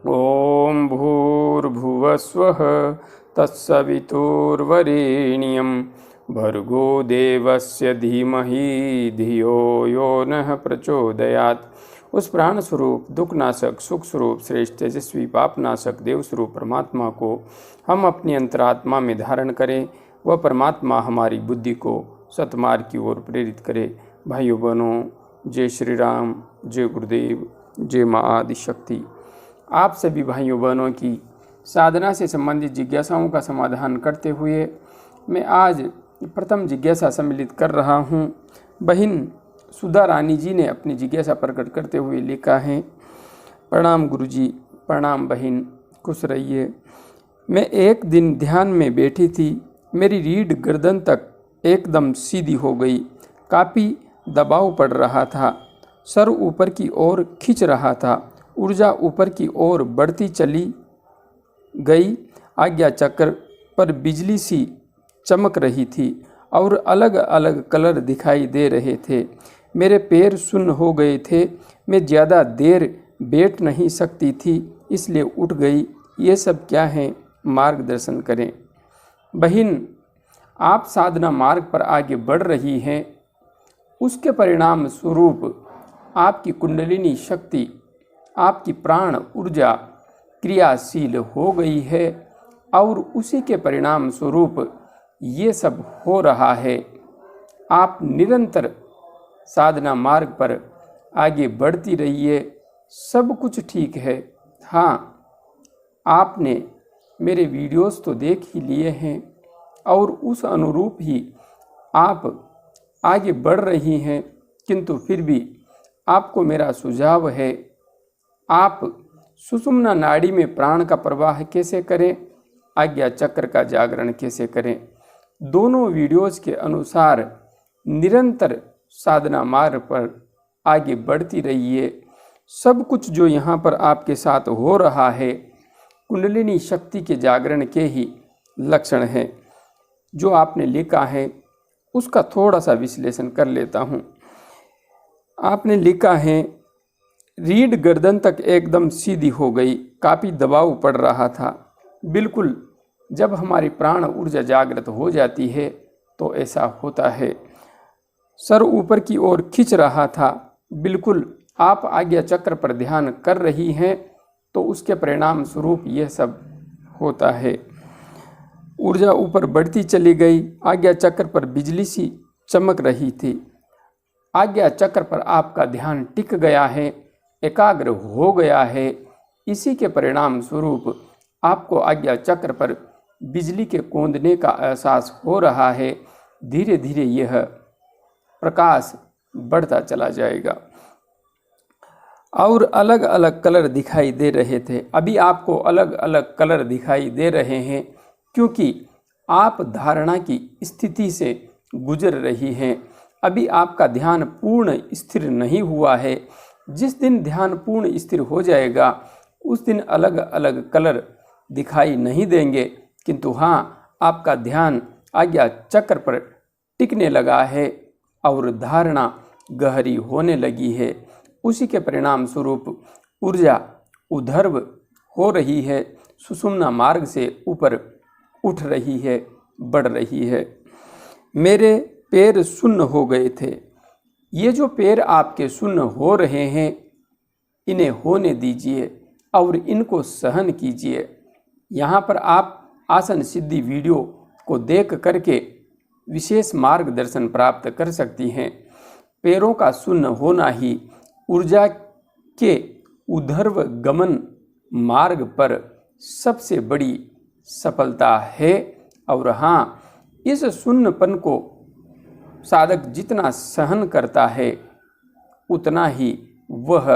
ओम भूर्भुवस्वः तत्सवितुर्वरेण्यं भर्गो देवस्य धीमहि धियो यो नः प्रचोदयात्। उस प्राण स्वरूप दुखनाशक सुख स्वरूप श्रेष्ठ तेजस्वी पापनाशक देव स्वरूप परमात्मा को हम अपनी अंतरात्मा में धारण करें। वह परमात्मा हमारी बुद्धि को सतमार्ग की ओर प्रेरित करे। भाइयों बहनों, जय श्री राम, जय गुरुदेव, जय माँ आदि शक्ति। आप सभी भाइयों बहनों की साधना से संबंधित जिज्ञासाओं का समाधान करते हुए मैं आज प्रथम जिज्ञासा सम्मिलित कर रहा हूँ। बहन सुधा रानी जी ने अपनी जिज्ञासा प्रकट करते हुए लिखा है। प्रणाम गुरुजी, प्रणाम बहन, खुश रहिए। मैं एक दिन ध्यान में बैठी थी, मेरी रीढ़ गर्दन तक एकदम सीधी हो गई। काफ़ी दबाव पड़ रहा था, सर ऊपर की ओर खींच रहा था, ऊर्जा ऊपर की ओर बढ़ती चली गई। आज्ञा चक्र पर बिजली सी चमक रही थी और अलग अलग कलर दिखाई दे रहे थे। मेरे पैर सुन्न हो गए थे, मैं ज़्यादा देर बैठ नहीं सकती थी, इसलिए उठ गई। ये सब क्या है, मार्गदर्शन करें। बहन, आप साधना मार्ग पर आगे बढ़ रही हैं, उसके परिणाम स्वरूप आपकी कुंडलिनी शक्ति, आपकी प्राण ऊर्जा क्रियाशील हो गई है और उसी के परिणाम स्वरूप ये सब हो रहा है। आप निरंतर साधना मार्ग पर आगे बढ़ती रहिए, सब कुछ ठीक है। हाँ, आपने मेरे वीडियोस तो देख ही लिए हैं और उस अनुरूप ही आप आगे बढ़ रही हैं, किंतु फिर भी आपको मेरा सुझाव है, आप सुषुम्ना नाड़ी में प्राण का प्रवाह कैसे करें, आज्ञा चक्र का जागरण कैसे करें, दोनों वीडियोस के अनुसार निरंतर साधना मार्ग पर आगे बढ़ती रहिए। सब कुछ जो यहाँ पर आपके साथ हो रहा है कुंडलिनी शक्ति के जागरण के ही लक्षण हैं। जो आपने लिखा है उसका थोड़ा सा विश्लेषण कर लेता हूँ। आपने लिखा है, रीढ़ गर्दन तक एकदम सीधी हो गई, काफ़ी दबाव पड़ रहा था। बिल्कुल, जब हमारी प्राण ऊर्जा जागृत हो जाती है तो ऐसा होता है। सर ऊपर की ओर खींच रहा था। बिल्कुल, आप आज्ञा चक्र पर ध्यान कर रही हैं तो उसके परिणाम स्वरूप यह सब होता है। ऊर्जा ऊपर बढ़ती चली गई। आज्ञा चक्र पर बिजली सी चमक रही थी। आज्ञा चक्र पर आपका ध्यान टिक गया है, एकाग्र हो गया है। इसी के परिणाम स्वरूप आपको आज्ञा चक्र पर बिजली के कौंधने का एहसास हो रहा है। धीरे धीरे यह प्रकाश बढ़ता चला जाएगा और अलग अलग कलर दिखाई दे रहे थे। अभी आपको अलग अलग कलर दिखाई दे रहे हैं क्योंकि आप धारणा की स्थिति से गुजर रही हैं। अभी आपका ध्यान पूर्ण स्थिर नहीं हुआ है। जिस दिन ध्यान पूर्ण स्थिर हो जाएगा उस दिन अलग अलग कलर दिखाई नहीं देंगे, किंतु हाँ, आपका ध्यान आज्ञा चक्र पर टिकने लगा है और धारणा गहरी होने लगी है। उसी के परिणाम स्वरूप ऊर्जा ऊर्ध्व हो रही है, सुषुम्ना मार्ग से ऊपर उठ रही है, बढ़ रही है। मेरे पैर सुन्न हो गए थे। ये जो पैर आपके सुन्न हो रहे हैं, इन्हें होने दीजिए और इनको सहन कीजिए। यहाँ पर आप आसन सिद्धि वीडियो को देख करके विशेष मार्गदर्शन प्राप्त कर सकती हैं। पैरों का सुन्न होना ही ऊर्जा के ऊर्ध्व गमन मार्ग पर सबसे बड़ी सफलता है। और हाँ, इस शून्यपन को साधक जितना सहन करता है उतना ही वह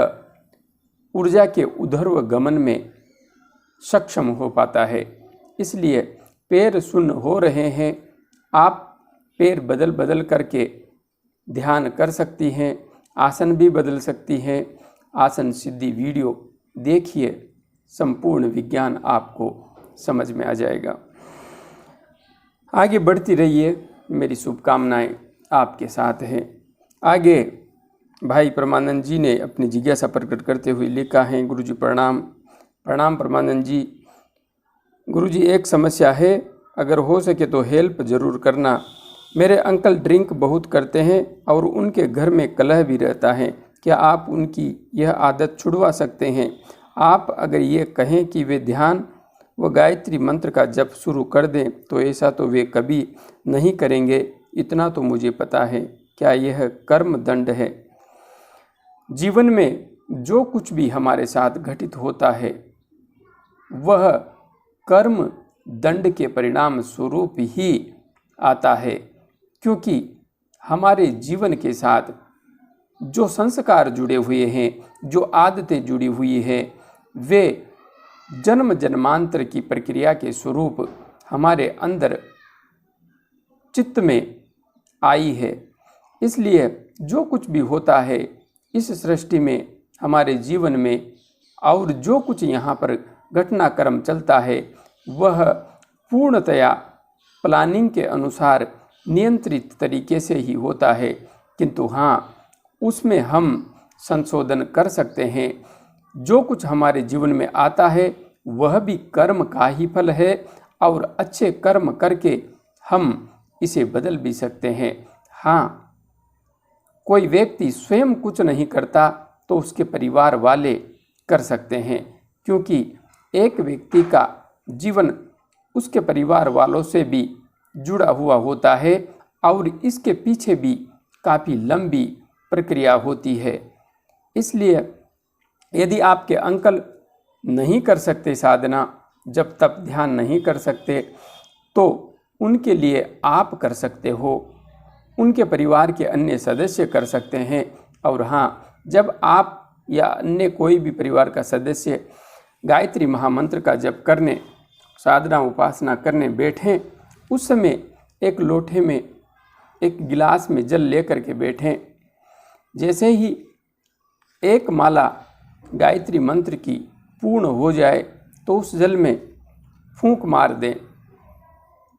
ऊर्जा के ऊर्ध्व गमन में सक्षम हो पाता है। इसलिए पैर शून्य हो रहे हैं, आप पैर बदल बदल करके ध्यान कर सकती हैं, आसन भी बदल सकती हैं। आसन सिद्धि वीडियो देखिए, संपूर्ण विज्ञान आपको समझ में आ जाएगा। आगे बढ़ती रहिए, मेरी शुभकामनाएं आपके साथ हैं। आगे भाई परमानंद जी ने अपनी जिज्ञासा प्रकट करते हुए लिखा है, गुरुजी प्रणाम, प्रणाम परमानंद जी। गुरुजी एक समस्या है, अगर हो सके तो हेल्प ज़रूर करना। मेरे अंकल ड्रिंक बहुत करते हैं और उनके घर में कलह भी रहता है। क्या आप उनकी यह आदत छुड़वा सकते हैं? आप अगर ये कहें कि वे ध्यान व गायत्री मंत्र का जप शुरू कर दें तो ऐसा तो वे कभी नहीं करेंगे, इतना तो मुझे पता है। क्या यह कर्म दंड है? जीवन में जो कुछ भी हमारे साथ घटित होता है वह कर्म दंड के परिणाम स्वरूप ही आता है, क्योंकि हमारे जीवन के साथ जो संस्कार जुड़े हुए हैं, जो आदतें जुड़ी हुई है, वे जन्म जन्मांतर की प्रक्रिया के स्वरूप हमारे अंदर चित्त में आई है। इसलिए जो कुछ भी होता है इस सृष्टि में, हमारे जीवन में, और जो कुछ यहाँ पर घटनाक्रम चलता है वह पूर्णतया प्लानिंग के अनुसार नियंत्रित तरीके से ही होता है। किंतु हाँ, उसमें हम संशोधन कर सकते हैं। जो कुछ हमारे जीवन में आता है वह भी कर्म का ही फल है और अच्छे कर्म करके हम इसे बदल भी सकते हैं। हाँ, कोई व्यक्ति स्वयं कुछ नहीं करता तो उसके परिवार वाले कर सकते हैं, क्योंकि एक व्यक्ति का जीवन उसके परिवार वालों से भी जुड़ा हुआ होता है और इसके पीछे भी काफ़ी लंबी प्रक्रिया होती है। इसलिए यदि आपके अंकल नहीं कर सकते साधना, जब तक ध्यान नहीं कर सकते, तो उनके लिए आप कर सकते हो, उनके परिवार के अन्य सदस्य कर सकते हैं। और हाँ, जब आप या अन्य कोई भी परिवार का सदस्य गायत्री महामंत्र का जप करने, साधना उपासना करने बैठें, उस समय एक लोटे में एक गिलास में जल लेकर के बैठें। जैसे ही एक माला गायत्री मंत्र की पूर्ण हो जाए तो उस जल में फूंक मार दें।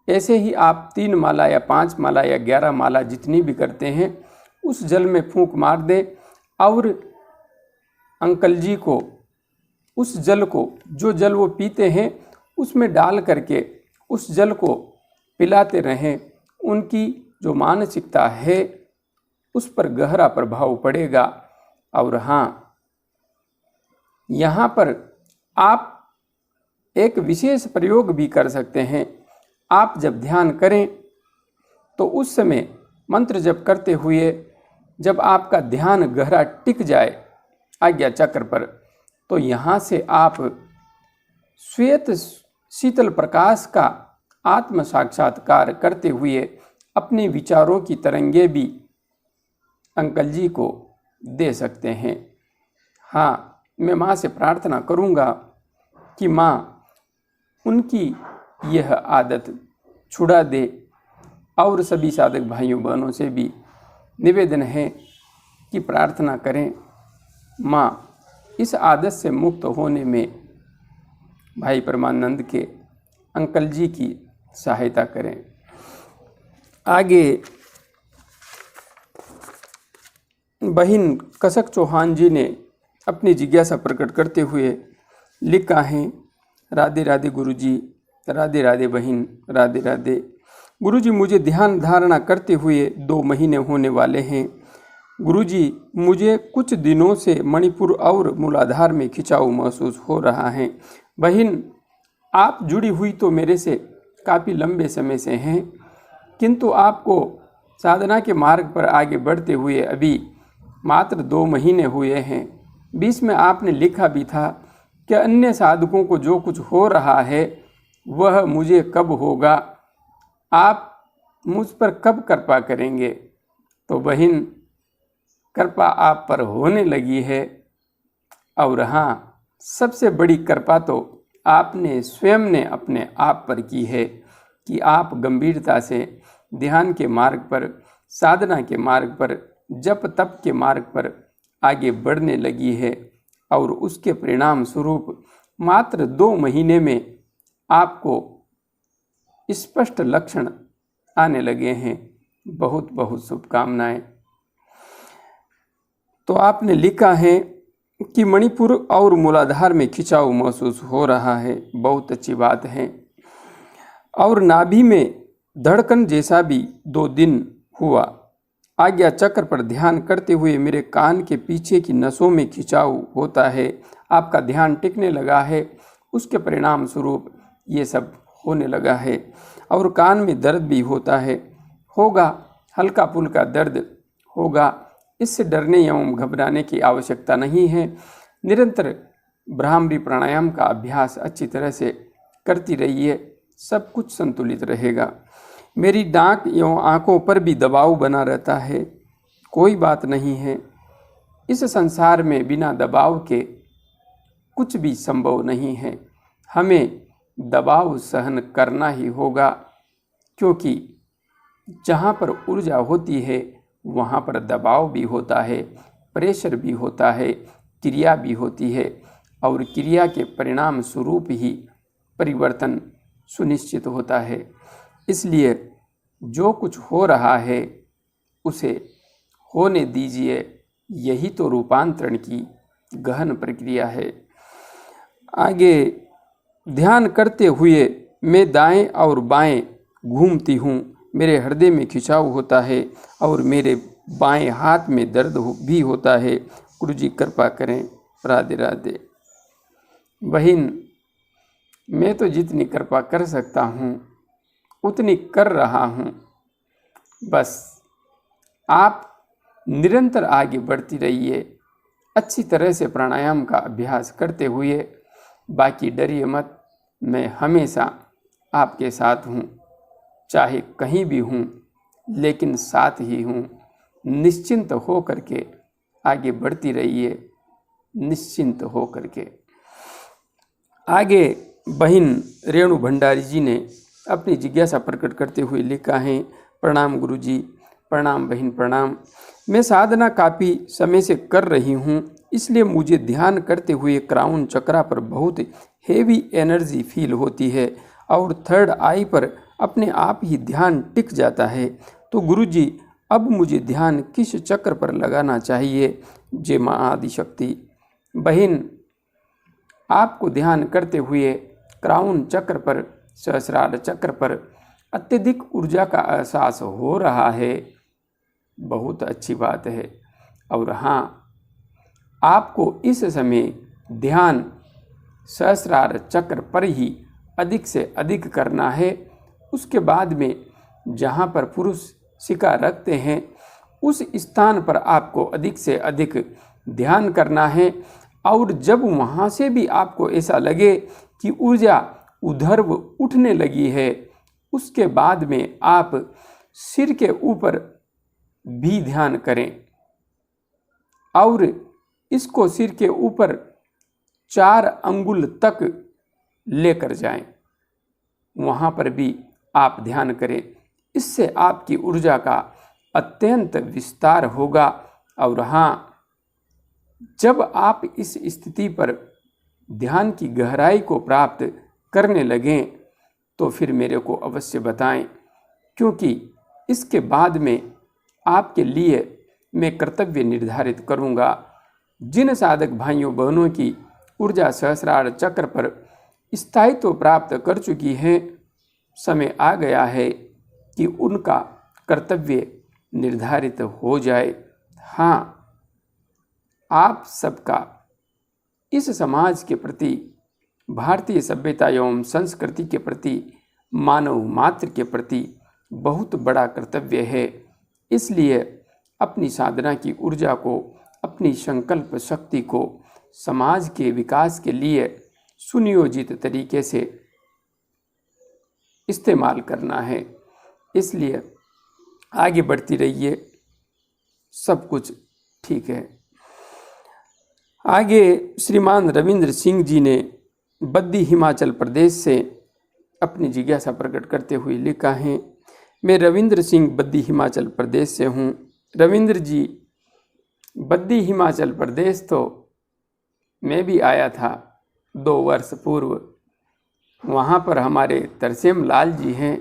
ऐसे ही आप 3 माला या 5 माला या 11 माला जितनी भी करते हैं उस जल में फूंक मार दें और अंकल जी को उस जल को, जो जल वो पीते हैं, उसमें डाल करके उस जल को पिलाते रहें। उनकी जो मानसिकता है उस पर गहरा प्रभाव पड़ेगा। और हाँ, यहाँ पर आप एक विशेष प्रयोग भी कर सकते हैं। आप जब ध्यान करें तो उस समय मंत्र जप करते हुए जब आपका ध्यान गहरा टिक जाए आज्ञा चक्र पर, तो यहाँ से आप श्वेत शीतल प्रकाश का आत्म साक्षात्कार करते हुए अपने विचारों की तरंगे भी अंकल जी को दे सकते हैं। हाँ, मैं माँ से प्रार्थना करूँगा कि माँ उनकी यह आदत छुड़ा दे, और सभी साधक भाइयों बहनों से भी निवेदन है कि प्रार्थना करें, माँ इस आदत से मुक्त होने में भाई परमानंद के अंकल जी की सहायता करें। आगे बहन कसक चौहान जी ने अपनी जिज्ञासा प्रकट करते हुए लिखा है, राधे राधे गुरुजी, राधे राधे बहन, राधे राधे गुरुजी। मुझे ध्यान धारणा करते हुए 2 महीने होने वाले हैं। गुरुजी, मुझे कुछ दिनों से मणिपुर और मूलाधार में खिंचाव महसूस हो रहा है। बहन, आप जुड़ी हुई तो मेरे से काफ़ी लंबे समय से हैं, किंतु आपको साधना के मार्ग पर आगे बढ़ते हुए अभी मात्र 2 महीने हुए हैं। बीच में आपने लिखा भी था कि अन्य साधकों को जो कुछ हो रहा है वह मुझे कब होगा, आप मुझ पर कब कृपा करेंगे। तो बहन, कृपा आप पर होने लगी है। और हाँ, सबसे बड़ी कृपा तो आपने स्वयं ने अपने आप पर की है कि आप गंभीरता से ध्यान के मार्ग पर, साधना के मार्ग पर, जप तप के मार्ग पर आगे बढ़ने लगी है। और उसके परिणाम स्वरूप मात्र 2 महीने में आपको स्पष्ट लक्षण आने लगे हैं। बहुत बहुत शुभकामनाएं। तो आपने लिखा है कि मणिपुर और मूलाधार में खिंचाव महसूस हो रहा है, बहुत अच्छी बात है। और नाभि में धड़कन जैसा भी 2 दिन हुआ। आज्ञा चक्र पर ध्यान करते हुए मेरे कान के पीछे की नसों में खिंचाव होता है। आपका ध्यान टिकने लगा है, उसके परिणाम स्वरूप ये सब होने लगा है। और कान में दर्द भी होता है, होगा, हल्का फुल्का दर्द होगा। इससे डरने एवं घबराने की आवश्यकता नहीं है। निरंतर भ्रामरी प्राणायाम का अभ्यास अच्छी तरह से करती रहिए, सब कुछ संतुलित रहेगा। मेरी नाक एवं आँखों पर भी दबाव बना रहता है, कोई बात नहीं है। इस संसार में बिना दबाव के कुछ भी संभव नहीं है। हमें दबाव सहन करना ही होगा, क्योंकि जहाँ पर ऊर्जा होती है वहाँ पर दबाव भी होता है, प्रेशर भी होता है, क्रिया भी होती है। और क्रिया के परिणाम स्वरूप ही परिवर्तन सुनिश्चित होता है। इसलिए जो कुछ हो रहा है उसे होने दीजिए, यही तो रूपांतरण की गहन प्रक्रिया है। आगे ध्यान करते हुए मैं दाएं और बाएं घूमती हूँ। मेरे हृदय में खिंचाव होता है और मेरे बाएं हाथ में दर्द भी होता है। गुरु जी कृपा करें। राधे राधे। बहन, मैं तो जितनी कृपा कर सकता हूँ उतनी कर रहा हूँ। बस आप निरंतर आगे बढ़ती रहिए, अच्छी तरह से प्राणायाम का अभ्यास करते हुए। बाकी डरिए मत, मैं हमेशा आपके साथ हूँ, चाहे कहीं भी हूँ लेकिन साथ ही हूँ। निश्चिंत हो करके आगे बढ़ती रहिए, निश्चिंत हो करके। आगे बहन रेणु भंडारी जी ने अपनी जिज्ञासा प्रकट करते हुए लिखा है। प्रणाम गुरु जी। प्रणाम बहन, प्रणाम। मैं साधना काफ़ी समय से कर रही हूँ, इसलिए मुझे ध्यान करते हुए क्राउन चक्रा पर बहुत हेवी एनर्जी फील होती है और थर्ड आई पर अपने आप ही ध्यान टिक जाता है। तो गुरु जी, अब मुझे ध्यान किस चक्र पर लगाना चाहिए? जय माँ आदिशक्ति। बहन, आपको ध्यान करते हुए क्राउन चक्र पर, सहस्रार चक्र पर अत्यधिक ऊर्जा का एहसास हो रहा है, बहुत अच्छी बात है। और हाँ, आपको इस समय ध्यान सहस्रार चक्र पर ही अधिक से अधिक करना है। उसके बाद में जहाँ पर पुरुष शिखा रखते हैं उस स्थान पर आपको अधिक से अधिक ध्यान करना है। और जब वहाँ से भी आपको ऐसा लगे कि ऊर्जा उधर उठने लगी है, उसके बाद में आप सिर के ऊपर भी ध्यान करें और इसको सिर के ऊपर 4 अंगुल तक लेकर जाएं, वहाँ पर भी आप ध्यान करें। इससे आपकी ऊर्जा का अत्यंत विस्तार होगा। और हाँ, जब आप इस स्थिति पर ध्यान की गहराई को प्राप्त करने लगें तो फिर मेरे को अवश्य बताएं, क्योंकि इसके बाद में आपके लिए मैं कर्तव्य निर्धारित करूँगा। जिन साधक भाइयों बहनों की ऊर्जा सहस्रार चक्र पर स्थायित्व प्राप्त कर चुकी है, समय आ गया है कि उनका कर्तव्य निर्धारित हो जाए। हाँ, आप सबका इस समाज के प्रति, भारतीय सभ्यता एवं संस्कृति के प्रति, मानव मात्र के प्रति बहुत बड़ा कर्तव्य है। इसलिए अपनी साधना की ऊर्जा को, अपनी संकल्प शक्ति को समाज के विकास के लिए सुनियोजित तरीके से इस्तेमाल करना है। इसलिए आगे बढ़ती रहिए, सब कुछ ठीक है। आगे श्रीमान रविंद्र सिंह जी ने बद्दी हिमाचल प्रदेश से अपनी जिज्ञासा प्रकट करते हुए लिखा है। मैं रविंद्र सिंह बद्दी हिमाचल प्रदेश से हूँ। रविंद्र जी, बद्दी हिमाचल प्रदेश तो मैं भी आया था 2 वर्ष पूर्व। वहाँ पर हमारे तरसेम लाल जी हैं,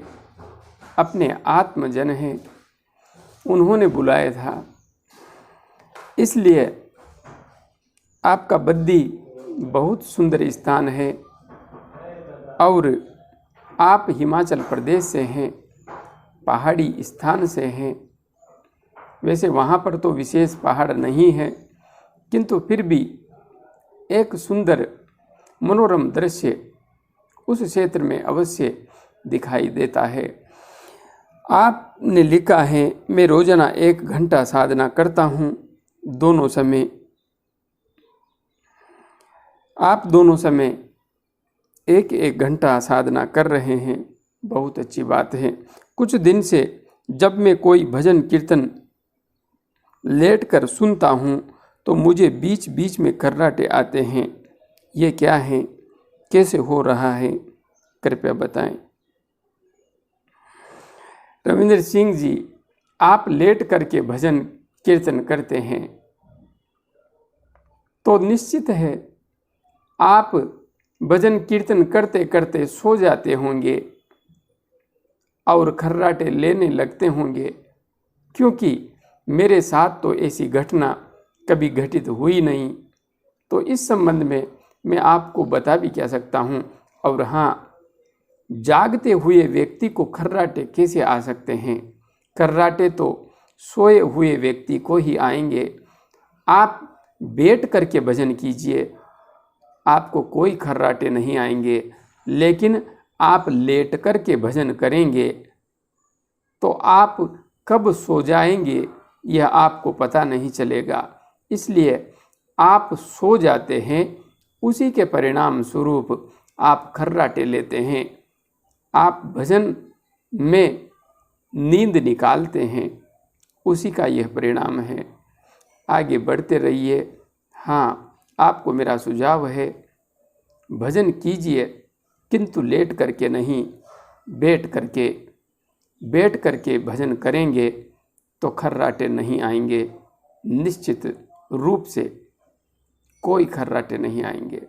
अपने आत्मजन हैं, उन्होंने बुलाया था। इसलिए आपका बद्दी बहुत सुंदर स्थान है और आप हिमाचल प्रदेश से हैं, पहाड़ी स्थान से हैं। वैसे वहाँ पर तो विशेष पहाड़ नहीं है, किंतु फिर भी एक सुंदर मनोरम दृश्य उस क्षेत्र में अवश्य दिखाई देता है। आपने लिखा है, मैं रोजाना 1 घंटा साधना करता हूँ। दोनों समय आप दोनों समय 1-1 घंटा साधना कर रहे हैं, बहुत अच्छी बात है। कुछ दिन से जब मैं कोई भजन कीर्तन लेटकर सुनता हूँ तो मुझे बीच बीच में खर्राटे आते हैं। ये क्या है, कैसे हो रहा है, कृपया बताएं। रविंद्र सिंह जी, आप लेट करके भजन कीर्तन करते हैं तो निश्चित है आप भजन कीर्तन करते करते सो जाते होंगे और खर्राटे लेने लगते होंगे, क्योंकि मेरे साथ तो ऐसी घटना कभी घटित हुई नहीं। तो इस संबंध में मैं आपको बता भी क्या सकता हूँ। और हाँ, जागते हुए व्यक्ति को खर्राटे कैसे आ सकते हैं? खर्राटे तो सोए हुए व्यक्ति को ही आएंगे। आप बैठ करके भजन कीजिए, आपको कोई खर्राटे नहीं आएंगे। लेकिन आप लेट करके भजन करेंगे तो आप कब सो जाएंगे यह आपको पता नहीं चलेगा। इसलिए आप सो जाते हैं, उसी के परिणाम स्वरूप आप खर्राटे लेते हैं। आप भजन में नींद निकालते हैं, उसी का यह परिणाम है। आगे बढ़ते रहिए। हाँ, आपको मेरा सुझाव है, भजन कीजिए किंतु लेट करके नहीं, बैठ करके भजन करेंगे तो खर्राटे नहीं आएंगे। निश्चित रूप से कोई खर्राटे नहीं आएंगे।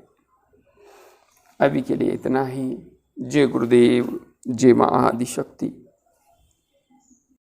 अभी के लिए इतना ही। जय गुरुदेव, जय मां आदिशक्ति।